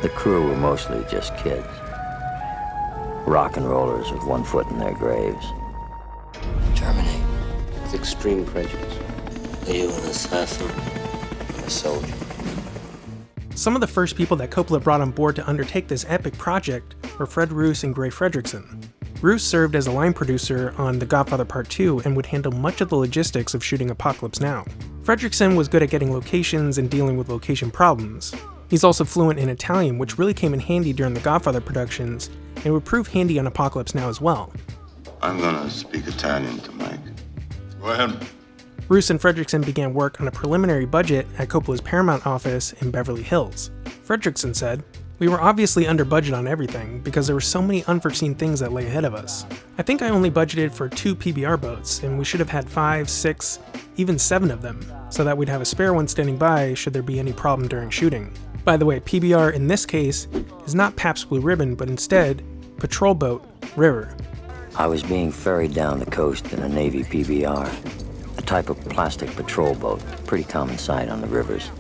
The crew were mostly just kids. Rock and rollers with one foot in their graves. Germany. With extreme prejudice. Are you an assassin? I'm a soldier. Some of the first people that Coppola brought on board to undertake this epic project were Fred Roos and Gray Frederickson. Roos served as a line producer on The Godfather Part 2 and would handle much of the logistics of shooting Apocalypse Now. Frederickson was good at getting locations and dealing with location problems. He's also fluent in Italian, which really came in handy during the Godfather productions, and would prove handy on Apocalypse Now as well. I'm gonna speak Italian to Mike. Go ahead. Roos and Frederickson began work on a preliminary budget at Coppola's Paramount office in Beverly Hills. Frederickson said, "We were obviously under budget on everything because there were so many unforeseen things that lay ahead of us. I think I only budgeted for 2 PBR boats, and we should have had 5, 6, even 7 of them, so that we'd have a spare one standing by should there be any problem during shooting." By the way, PBR in this case is not Pabst Blue Ribbon, but instead Patrol Boat River. I was being ferried down the coast in a Navy PBR, a type of plastic patrol boat, pretty common sight on the rivers.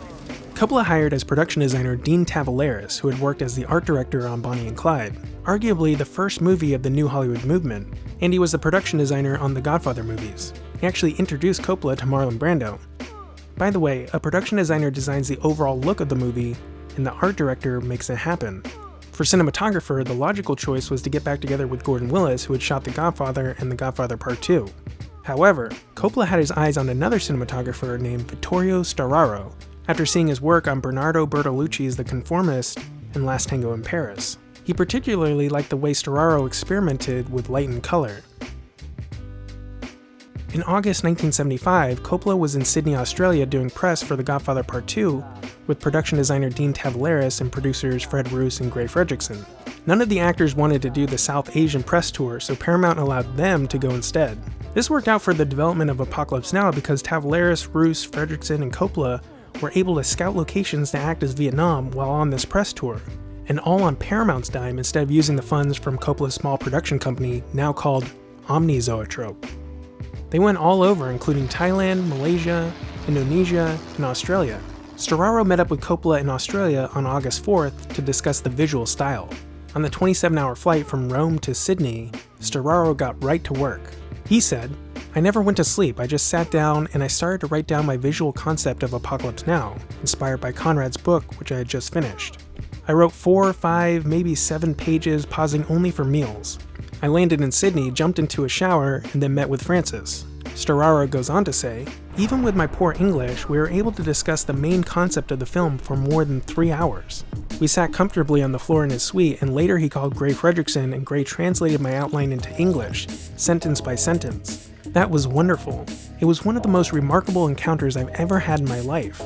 Coppola hired as production designer Dean Tavoularis, who had worked as the art director on Bonnie and Clyde, arguably the first movie of the New Hollywood movement, and he was the production designer on the Godfather movies. He actually introduced Coppola to Marlon Brando. By the way, a production designer designs the overall look of the movie, and the art director makes it happen. For cinematographer, the logical choice was to get back together with Gordon Willis, who had shot The Godfather and The Godfather Part 2. However, Coppola had his eyes on another cinematographer named Vittorio Storaro, after seeing his work on Bernardo Bertolucci's The Conformist and Last Tango in Paris. He particularly liked the way Storaro experimented with light and color. In August 1975, Coppola was in Sydney, Australia doing press for The Godfather Part 2 with production designer Dean Tavoularis and producers Fred Roos and Gray Frederickson. None of the actors wanted to do the South Asian press tour, so Paramount allowed them to go instead. This worked out for the development of Apocalypse Now because Tavoularis, Roos, Frederickson, and Coppola were able to scout locations to act as Vietnam while on this press tour, and all on Paramount's dime instead of using the funds from Coppola's small production company, now called Omnizoetrope. They went all over, including Thailand, Malaysia, Indonesia, and Australia. Storaro met up with Coppola in Australia on August 4th to discuss the visual style. On the 27-hour flight from Rome to Sydney, Storaro got right to work. He said, "I never went to sleep, I just sat down and I started to write down my visual concept of Apocalypse Now, inspired by Conrad's book, which I had just finished. I wrote 4, 5, maybe 7 pages, pausing only for meals. I landed in Sydney, jumped into a shower, and then met with Francis." Storaro goes on to say, "Even with my poor English, we were able to discuss the main concept of the film for more than 3 hours. We sat comfortably on the floor in his suite, and later he called Gray Frederickson, and Gray translated my outline into English, sentence by sentence. That was wonderful. It was one of the most remarkable encounters I've ever had in my life."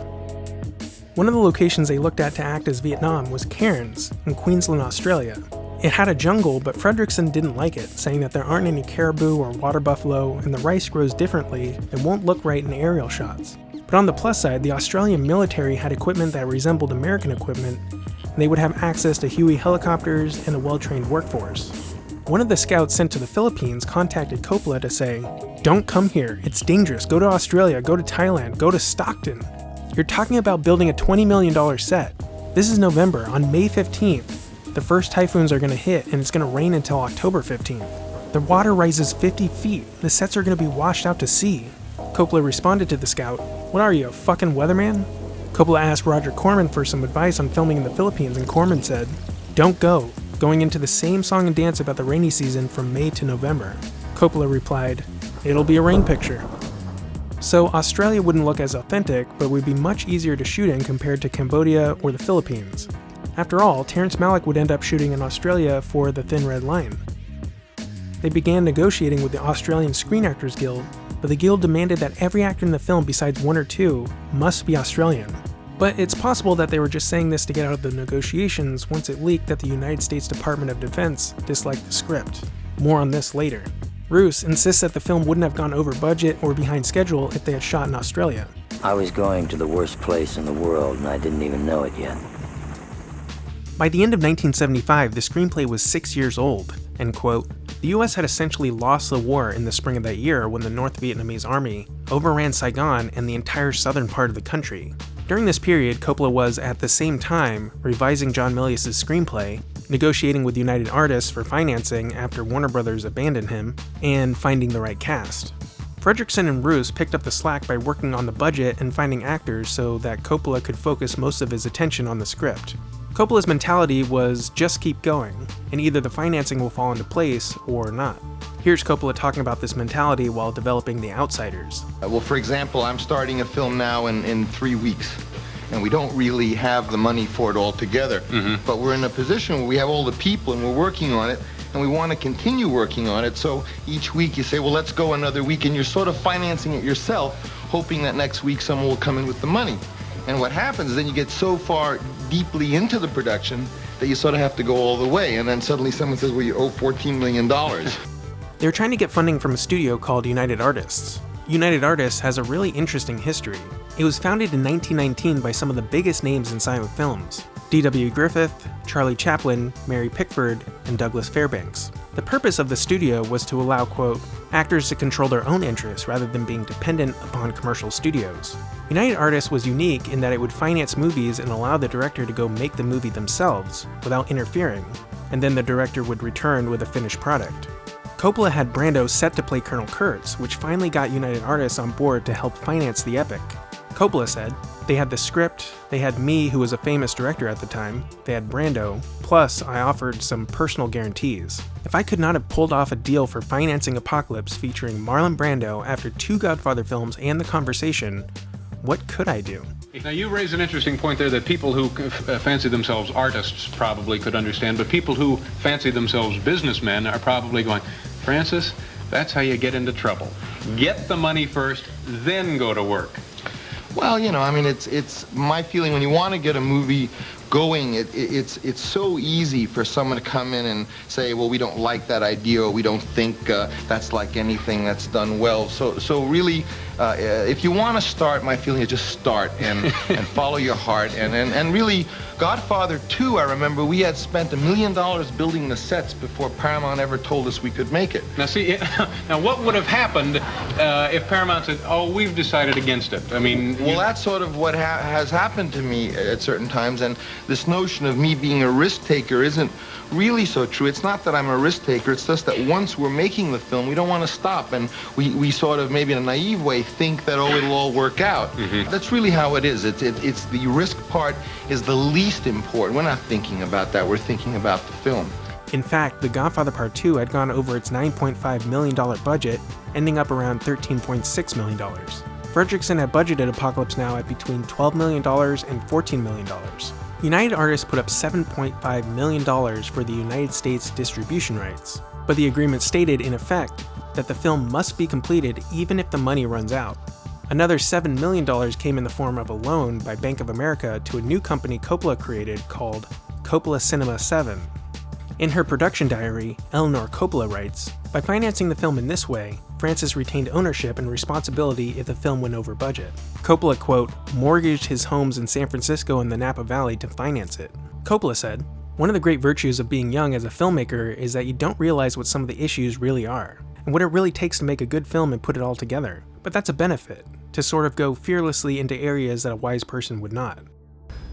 One of the locations they looked at to act as Vietnam was Cairns in Queensland, Australia. It had a jungle, but Frederickson didn't like it, saying that there aren't any caribou or water buffalo, and the rice grows differently and won't look right in aerial shots. But on the plus side, the Australian military had equipment that resembled American equipment, and they would have access to Huey helicopters and a well-trained workforce. One of the scouts sent to the Philippines contacted Coppola to say, "Don't come here, it's dangerous, go to Australia, go to Thailand, go to Stockton. You're talking about building a $20 million set. This is November, on May 15th. The first typhoons are going to hit, and it's going to rain until October 15th. The water rises 50 feet. The sets are going to be washed out to sea." Coppola responded to the scout, "What are you, a fucking weatherman?" Coppola asked Roger Corman for some advice on filming in the Philippines, and Corman said, "Don't go, going into the same song and dance about the rainy season from May to November." Coppola replied, "It'll be a rain picture." So Australia wouldn't look as authentic, but would be much easier to shoot in compared to Cambodia or the Philippines. After all, Terrence Malick would end up shooting in Australia for The Thin Red Line. They began negotiating with the Australian Screen Actors Guild, but the guild demanded that every actor in the film besides 1 or 2 must be Australian. But it's possible that they were just saying this to get out of the negotiations once it leaked that the United States Department of Defense disliked the script. More on this later. Roos insists that the film wouldn't have gone over budget or behind schedule if they had shot in Australia. I was going to the worst place in the world and I didn't even know it yet. By the end of 1975, the screenplay was 6 years old, end quote. The US had essentially lost the war in the spring of that year when the North Vietnamese army overran Saigon and the entire southern part of the country. During this period, Coppola was, at the same time, revising John Milius' screenplay, negotiating with United Artists for financing after Warner Brothers abandoned him, and finding the right cast. Frederickson and Roos picked up the slack by working on the budget and finding actors so that Coppola could focus most of his attention on the script. Coppola's mentality was just keep going, and either the financing will fall into place or not. Here's Coppola talking about this mentality while developing The Outsiders. Well, for example, I'm starting a film now in 3 weeks, and we don't really have the money for it all together. But we're in a position where we have all the people and we're working on it, and we want to continue working on it. So each week you say, well, let's go another week, and you're sort of financing it yourself, hoping that next week someone will come in with the money. And what happens is then you get so far deeply into the production that you sort of have to go all the way, and then suddenly someone says, well, you owe $14 million. They were trying to get funding from a studio called United Artists. United Artists has a really interesting history. It was founded in 1919 by some of the biggest names in silent films: D.W. Griffith, Charlie Chaplin, Mary Pickford, and Douglas Fairbanks. The purpose of the studio was to allow, quote, actors to control their own interests rather than being dependent upon commercial studios. United Artists was unique in that it would finance movies and allow the director to go make the movie themselves without interfering, and then the director would return with a finished product. Coppola had Brando set to play Colonel Kurtz, which finally got United Artists on board to help finance the epic. Coppola said, they had the script, they had me, who was a famous director at the time, they had Brando, plus I offered some personal guarantees. If I could not have pulled off a deal for financing Apocalypse featuring Marlon Brando after 2 Godfather films and The Conversation, what could I do? Now, you raise an interesting point there that people who fancy themselves artists probably could understand, but people who fancy themselves businessmen are probably going, Francis, that's how you get into trouble. Get the money first, then go to work. Well, you know, I mean, it's my feeling when you want to get a movie going, it's so easy for someone to come in and say, well, we don't like that idea, or we don't think that's like anything that's done well. So really, if you want to start, my feeling is just start and follow your heart. And really, Godfather 2, I remember we had spent $1 million building the sets before Paramount ever told us we could make it. Now, see, now what would have happened if Paramount said, oh, we've decided against it? I mean... Well, that's sort of what has happened to me at certain times, and this notion of me being a risk taker isn't really so true. It's not that I'm a risk taker, it's just that once we're making the film, we don't want to stop, and we sort of, maybe in a naive way, think that, oh, it'll all work out. That's really how it is. It's the risk part is the least important. We're not thinking about that, we're thinking about the film. In fact, The Godfather Part 2 had gone over its $9.5 million budget, ending up around $13.6 million. Frederickson had budgeted Apocalypse Now at between $12 million and $14 million. United Artists put up $7.5 million for the United States distribution rights, but the agreement stated, in effect, that the film must be completed even if the money runs out. Another $7 million came in the form of a loan by Bank of America to a new company Coppola created called Coppola Cinema 7. In her production diary, Eleanor Coppola writes, by financing the film in this way, Francis retained ownership and responsibility if the film went over budget. Coppola, quote, mortgaged his homes in San Francisco and the Napa Valley to finance it. Coppola said, one of the great virtues of being young as a filmmaker is that you don't realize what some of the issues really are, and what it really takes to make a good film and put it all together. But that's a benefit, to sort of go fearlessly into areas that a wise person would not.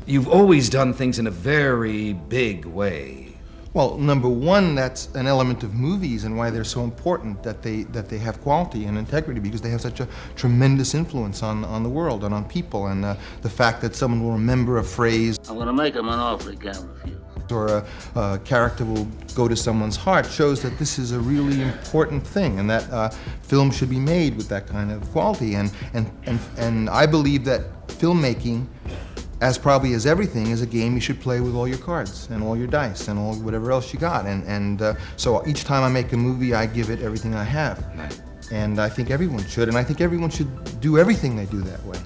You've always done things in a very big way. Well, number one, that's an element of movies and why they're so important, that they have quality and integrity, because they have such a tremendous influence on the world and on people, and the fact that someone will remember a phrase. I'm gonna make him an offer he can't refuse. Or a character will go to someone's heart shows that this is a really important thing, and that film should be made with that kind of quality. And I believe that filmmaking, as probably as everything, is a game you should play with all your cards and all your dice and all whatever else you got. So each time I make a movie, I give it everything I have. Right. And I think everyone should, and I think everyone should do everything they do that way.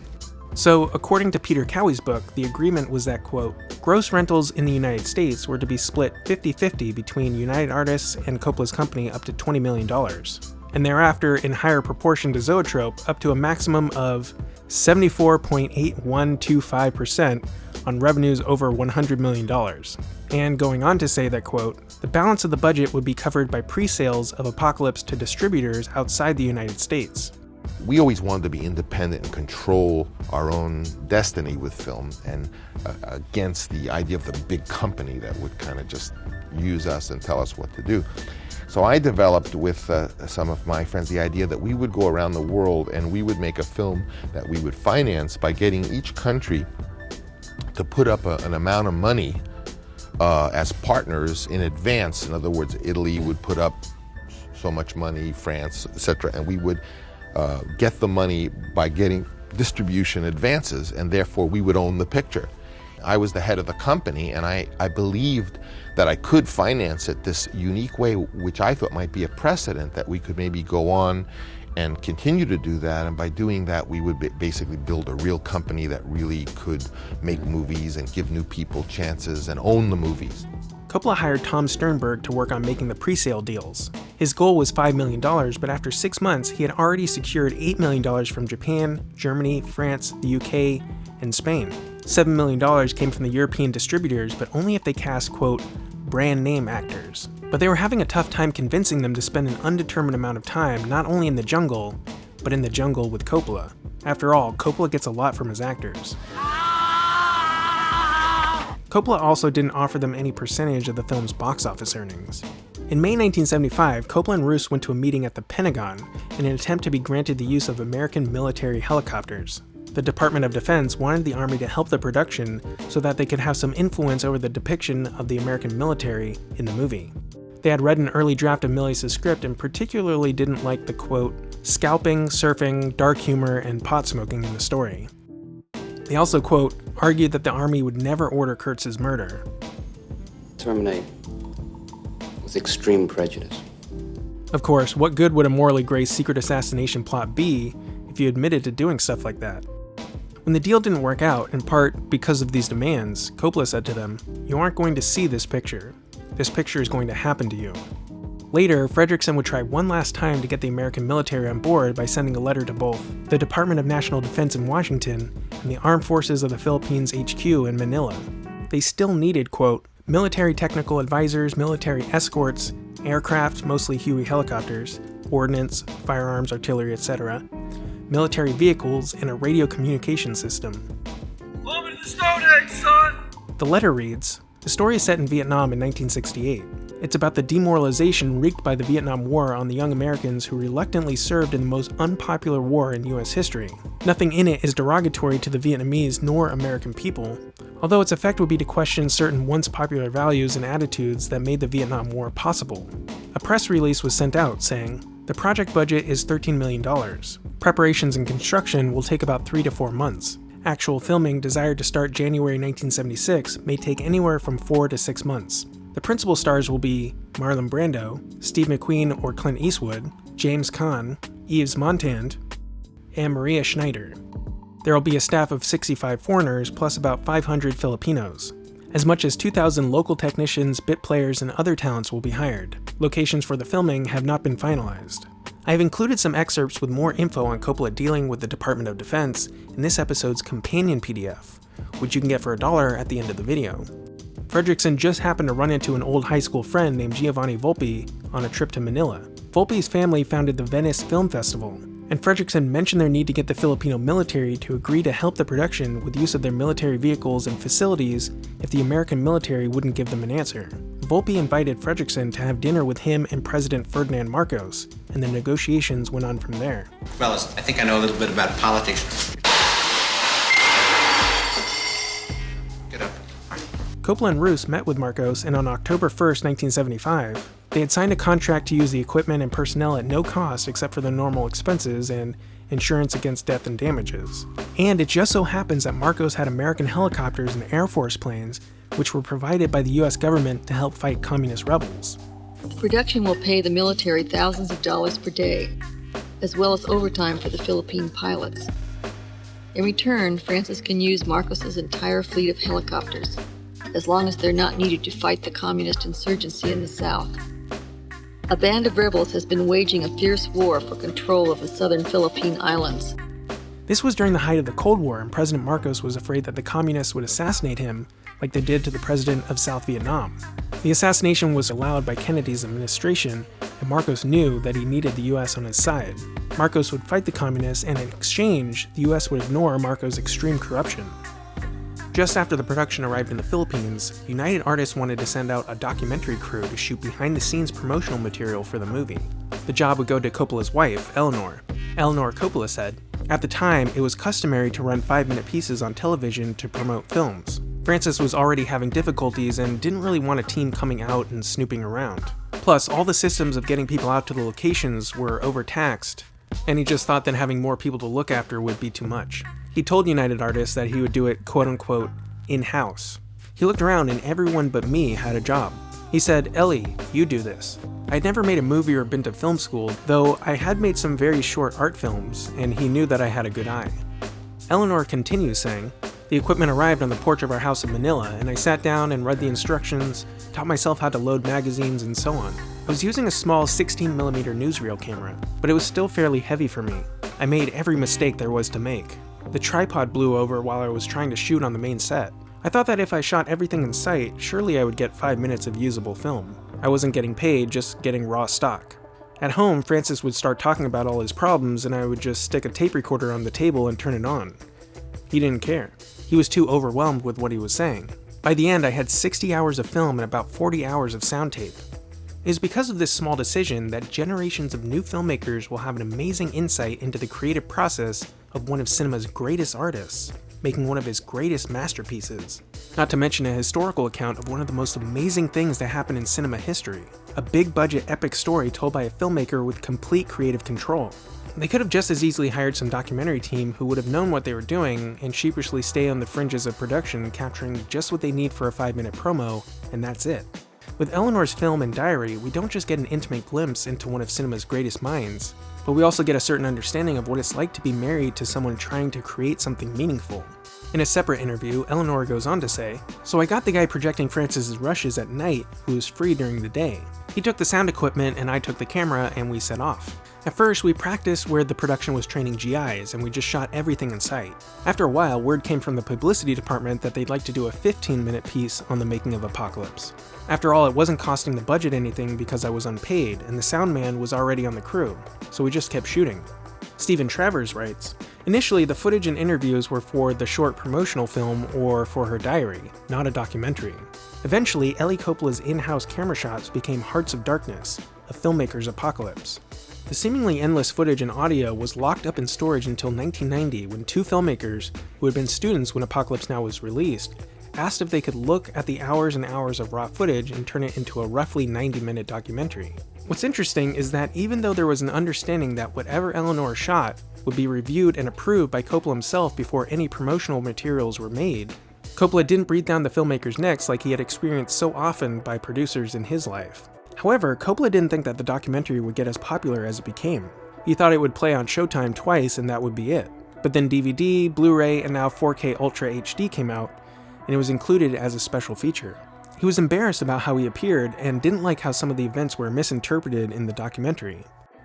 So, according to Peter Cowie's book, the agreement was that, quote, gross rentals in the United States were to be split 50-50 between United Artists and Coppola's company up to $20 million, and thereafter in higher proportion to Zoetrope up to a maximum of 74.8125% on revenues over $100 million. And going on to say that, quote, the balance of the budget would be covered by pre-sales of Apocalypse to distributors outside the United States. We always wanted to be independent and control our own destiny with film, and against the idea of the big company that would kind of just use us and tell us what to do. So I developed with some of my friends the idea that we would go around the world and we would make a film that we would finance by getting each country to put up an amount of money as partners in advance. In other words, Italy would put up so much money, France, etc., and we would get the money by getting distribution advances, and therefore we would own the picture. I was the head of the company, and I believed that I could finance it this unique way, which I thought might be a precedent, that we could maybe go on and continue to do that, and by doing that we would basically build a real company that really could make movies and give new people chances and own the movies. Coppola hired Tom Sternberg to work on making the pre-sale deals. His goal was $5 million, but after 6 months, he had already secured $8 million from Japan, Germany, France, the UK, and Spain. $7 million came from the European distributors, but only if they cast, quote, brand name actors. But they were having a tough time convincing them to spend an undetermined amount of time not only in the jungle, but in the jungle with Coppola. After all, Coppola gets a lot from his actors. Coppola also didn't offer them any percentage of the film's box office earnings. In May 1975, Coppola and Roos went to a meeting at the Pentagon in an attempt to be granted the use of American military helicopters. The Department of Defense wanted the Army to help the production so that they could have some influence over the depiction of the American military in the movie. They had read an early draft of Milius' script and particularly didn't like the, quote, scalping, surfing, dark humor, and pot smoking in the story. They also, quote, argued that the Army would never order Kurtz's murder. Terminate with extreme prejudice. Of course, what good would a morally gray secret assassination plot be if you admitted to doing stuff like that? When the deal didn't work out, in part because of these demands, Coppola said to them, "You aren't going to see this picture. This picture is going to happen to you." Later, Frederickson would try one last time to get the American military on board by sending a letter to both the Department of National Defense in Washington and the Armed Forces of the Philippines HQ in Manila. They still needed, quote, military technical advisors, military escorts, aircraft, mostly Huey helicopters, ordnance, firearms, artillery, etc., military vehicles, and a radio communication system. Welcome to the Stone Age, son! The letter reads, "The story is set in Vietnam in 1968. It's about the demoralization wreaked by the Vietnam War on the young Americans who reluctantly served in the most unpopular war in US history. Nothing in it is derogatory to the Vietnamese nor American people, although its effect would be to question certain once popular values and attitudes that made the Vietnam War possible." A press release was sent out saying, "The project budget is $13 million. Preparations and construction will take about 3 to 4 months. Actual filming, desired to start January 1976, may take anywhere from 4 to 6 months. The principal stars will be Marlon Brando, Steve McQueen or Clint Eastwood, James Caan, Yves Montand, and Maria Schneider. There will be a staff of 65 foreigners plus about 500 Filipinos. As much as 2,000 local technicians, bit players, and other talents will be hired. Locations for the filming have not been finalized." I have included some excerpts with more info on Coppola dealing with the Department of Defense in this episode's companion PDF, which you can get for $1 at the end of the video. Frederickson just happened to run into an old high school friend named Giovanni Volpe on a trip to Manila. Volpe's family founded the Venice Film Festival, and Frederickson mentioned their need to get the Filipino military to agree to help the production with use of their military vehicles and facilities if the American military wouldn't give them an answer. Volpe invited Frederickson to have dinner with him and President Ferdinand Marcos, and the negotiations went on from there. Fellas, I think I know a little bit about politics. Get up. Coppola and Roos met with Marcos, and on October 1st, 1975, they had signed a contract to use the equipment and personnel at no cost except for the normal expenses and insurance against death and damages. And it just so happens that Marcos had American helicopters and Air Force planes, which were provided by the US government to help fight communist rebels. Production will pay the military thousands of dollars per day, as well as overtime for the Philippine pilots. In return, Francis can use Marcos's entire fleet of helicopters, as long as they're not needed to fight the communist insurgency in the South. A band of rebels has been waging a fierce war for control of the southern Philippine islands. This was during the height of the Cold War, and President Marcos was afraid that the communists would assassinate him like they did to the president of South Vietnam. The assassination was allowed by Kennedy's administration, and Marcos knew that he needed the US on his side. Marcos would fight the communists, and in exchange, the US would ignore Marcos' extreme corruption. Just after the production arrived in the Philippines, United Artists wanted to send out a documentary crew to shoot behind-the-scenes promotional material for the movie. The job would go to Coppola's wife, Eleanor. Eleanor Coppola said, "At the time, it was customary to run 5-minute pieces on television to promote films. Francis was already having difficulties and didn't really want a team coming out and snooping around. Plus, all the systems of getting people out to the locations were overtaxed, and he just thought that having more people to look after would be too much." He told United Artists that he would do it quote-unquote in-house. He looked around and everyone but me had a job. He said, "Ellie, you do this." I had never made a movie or been to film school, though I had made some very short art films, and he knew that I had a good eye. Eleanor continues saying, "The equipment arrived on the porch of our house in Manila, and I sat down and read the instructions, taught myself how to load magazines, and so on. I was using a small 16mm newsreel camera, but it was still fairly heavy for me. I made every mistake there was to make. The tripod blew over while I was trying to shoot on the main set. I thought that if I shot everything in sight, surely I would get 5 minutes of usable film. I wasn't getting paid, just getting raw stock. At home, Francis would start talking about all his problems, and I would just stick a tape recorder on the table and turn it on. He didn't care. He was too overwhelmed with what he was saying. By the end, I had 60 hours of film and about 40 hours of sound tape. It is because of this small decision that generations of new filmmakers will have an amazing insight into the creative process of one of cinema's greatest artists, making one of his greatest masterpieces. Not to mention a historical account of one of the most amazing things that happened in cinema history. A big-budget epic story told by a filmmaker with complete creative control. They could have just as easily hired some documentary team who would have known what they were doing and sheepishly stay on the fringes of production, capturing just what they need for a 5-minute promo, and that's it. With Eleanor's film and diary, we don't just get an intimate glimpse into one of cinema's greatest minds, but we also get a certain understanding of what it's like to be married to someone trying to create something meaningful. In a separate interview, Eleanor goes on to say, "So I got the guy projecting Francis's rushes at night who was free during the day. He took the sound equipment and I took the camera and we set off. At first, we practiced where the production was training GIs and we just shot everything in sight. After a while, word came from the publicity department that they'd like to do a 15-minute piece on the making of Apocalypse. After all, it wasn't costing the budget anything because I was unpaid and the sound man was already on the crew, so we just kept shooting." Stephen Travers writes, "Initially, the footage and interviews were for the short promotional film or for her diary, not a documentary. Eventually, Ellie Coppola's in-house camera shots became Hearts of Darkness, a filmmaker's apocalypse. The seemingly endless footage and audio was locked up in storage until 1990 when 2 filmmakers, who had been students when Apocalypse Now was released, asked if they could look at the hours and hours of raw footage and turn it into a roughly 90-minute documentary. What's interesting is that even though there was an understanding that whatever Eleanor shot would be reviewed and approved by Coppola himself before any promotional materials were made, Coppola didn't breathe down the filmmakers' necks like he had experienced so often by producers in his life. However, Coppola didn't think that the documentary would get as popular as it became. He thought it would play on Showtime twice and that would be it. But then DVD, Blu-ray, and now 4K Ultra HD came out, and it was included as a special feature. He was embarrassed about how he appeared and didn't like how some of the events were misinterpreted in the documentary.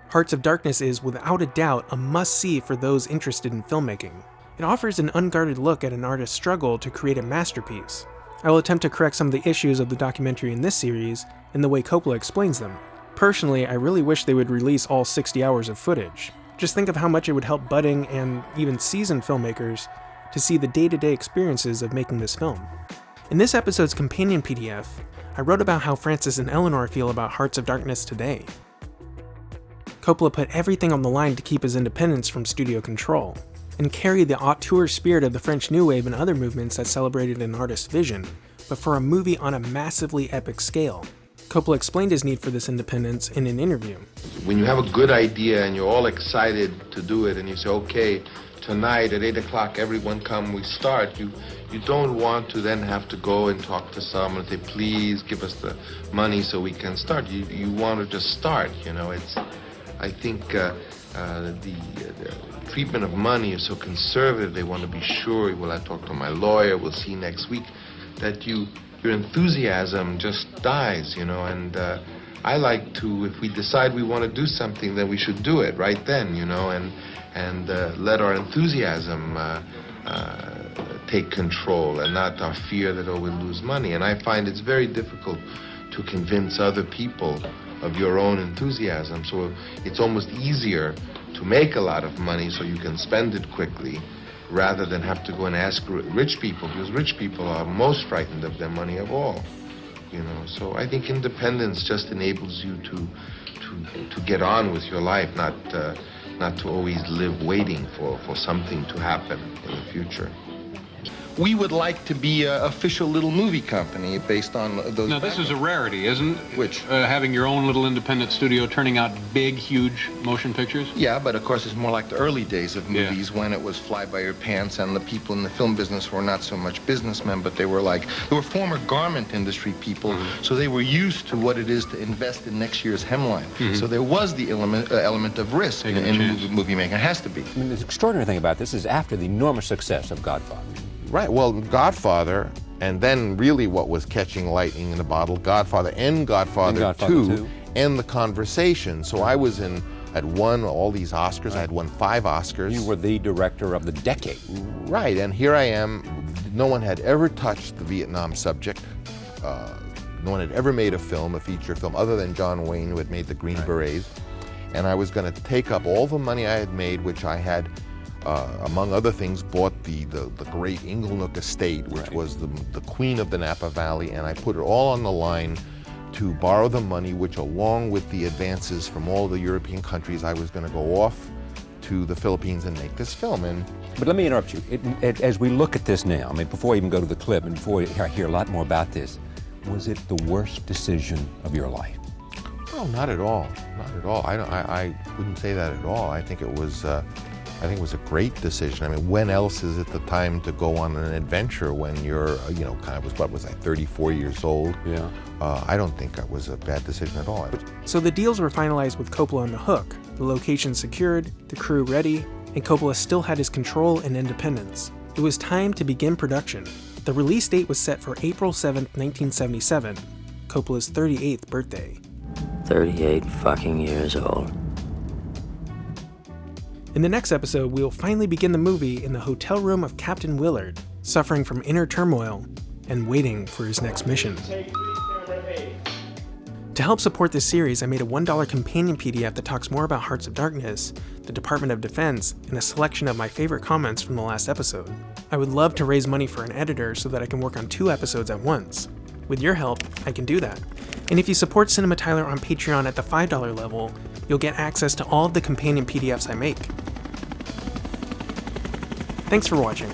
Hearts of Darkness is, without a doubt, a must-see for those interested in filmmaking. It offers an unguarded look at an artist's struggle to create a masterpiece. I will attempt to correct some of the issues of the documentary in this series and the way Coppola explains them. Personally, I really wish they would release all 60 hours of footage. Just think of how much it would help budding and even seasoned filmmakers to see the day-to-day experiences of making this film. In this episode's companion PDF, I wrote about how Francis and Eleanor feel about Hearts of Darkness today. Coppola put everything on the line to keep his independence from studio control, and carry the auteur spirit of the French New Wave and other movements that celebrated an artist's vision, but for a movie on a massively epic scale. Coppola explained his need for this independence in an interview. When you have a good idea and you're all excited to do it and you say, okay, tonight at 8 o'clock, everyone come, we start, you don't want to then have to go and talk to someone and say, please give us the money so we can start. You want to just start, you know. I think the treatment of money is so conservative. They want to be sure, will I talk to my lawyer, we'll see next week, that your enthusiasm just dies, you know. And I like to, if we decide we want to do something, then we should do it right then, you know, and let our enthusiasm take control and not our fear that, oh, we'll lose money. And I find it's very difficult to convince other people of your own enthusiasm. So it's almost easier to make a lot of money so you can spend it quickly, rather than have to go and ask rich people, because rich people are most frightened of their money of all. You know, so I think independence just enables you to get on with your life, not to always live waiting for something to happen in the future. We would like to be an official little movie company based on those. Now, this is a rarity, isn't it? Which? Having your own little independent studio turning out big, huge motion pictures? Yeah, but of course it's more like the early days of movies when it was fly by your pants, and the people in the film business were not so much businessmen, but they were former garment industry people, so they were used to what it is to invest in next year's hemline. So there was the element of risk in movie making. It has to be. I mean, the extraordinary thing about this is after the enormous success of Godfather. Right, well, Godfather, and then really what was catching lightning in the bottle, Godfather and Godfather 2, and The Conversation. So I had won all these Oscars. Right. I had won 5 Oscars. You were the director of the decade. Right, and here I am. No one had ever touched the Vietnam subject. No one had ever made a feature film, other than John Wayne, who had made The Green Berets. And I was going to take up all the money I had made, which I had, among other things, bought the great Inglenook estate, which was the queen of the Napa Valley, and I put it all on the line to borrow the money, which, along with the advances from all the European countries, I was going to go off to the Philippines and make this film. But let me interrupt you. As we look at this now, I mean, before I even go to the clip and before I hear a lot more about this, was it the worst decision of your life? Oh, not at all. Not at all. I wouldn't say that at all. I think it was a great decision. I mean, when else is it the time to go on an adventure when you're, what was I, 34 years old? Yeah. I don't think that was a bad decision at all. So the deals were finalized with Coppola on the hook, the location secured, the crew ready, and Coppola still had his control and independence. It was time to begin production. The release date was set for April 7th, 1977, Coppola's 38th birthday. 38 fucking years old. In the next episode, we will finally begin the movie in the hotel room of Captain Willard, suffering from inner turmoil and waiting for his next mission. To help support this series, I made a $1 companion PDF that talks more about Hearts of Darkness, the Department of Defense, and a selection of my favorite comments from the last episode. I would love to raise money for an editor so that I can work on 2 episodes at once. With your help, I can do that. And if you support CinemaTyler on Patreon at the $5 level, you'll get access to all of the companion PDFs I make. Thanks for watching.